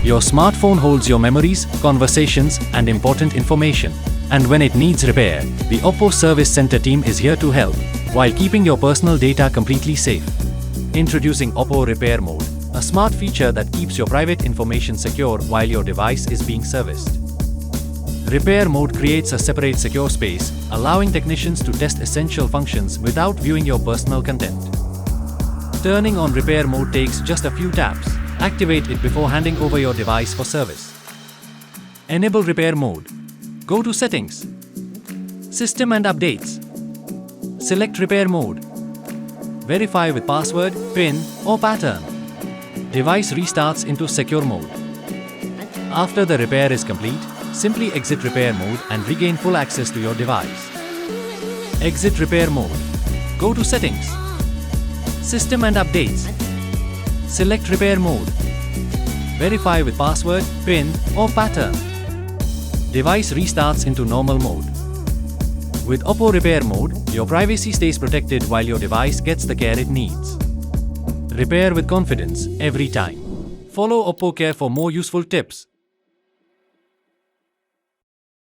Your smartphone holds your memories, conversations, and important information. And when it needs repair, the OPPO Service Center team is here to help, while keeping your personal data completely safe. Introducing OPPO Repair Mode, a smart feature that keeps your private information secure while your device is being serviced. Repair Mode creates a separate secure space, allowing technicians to test essential functions without viewing your personal content. Turning on Repair Mode takes just a few taps. Activate it before handing over your device for service. Enable Repair Mode. Go to Settings, System and Updates. Select Repair Mode. Verify with password, PIN or pattern. Device restarts into Secure Mode. After the repair is complete, simply exit Repair Mode and regain full access to your device. Exit Repair Mode. Go to Settings, System and Updates. Select Repair Mode. Verify with password, PIN or pattern. Device restarts into normal mode. With OPPO Repair Mode, your privacy stays protected while your device gets the care it needs. Repair with confidence every time. Follow OPPO Care for more useful tips.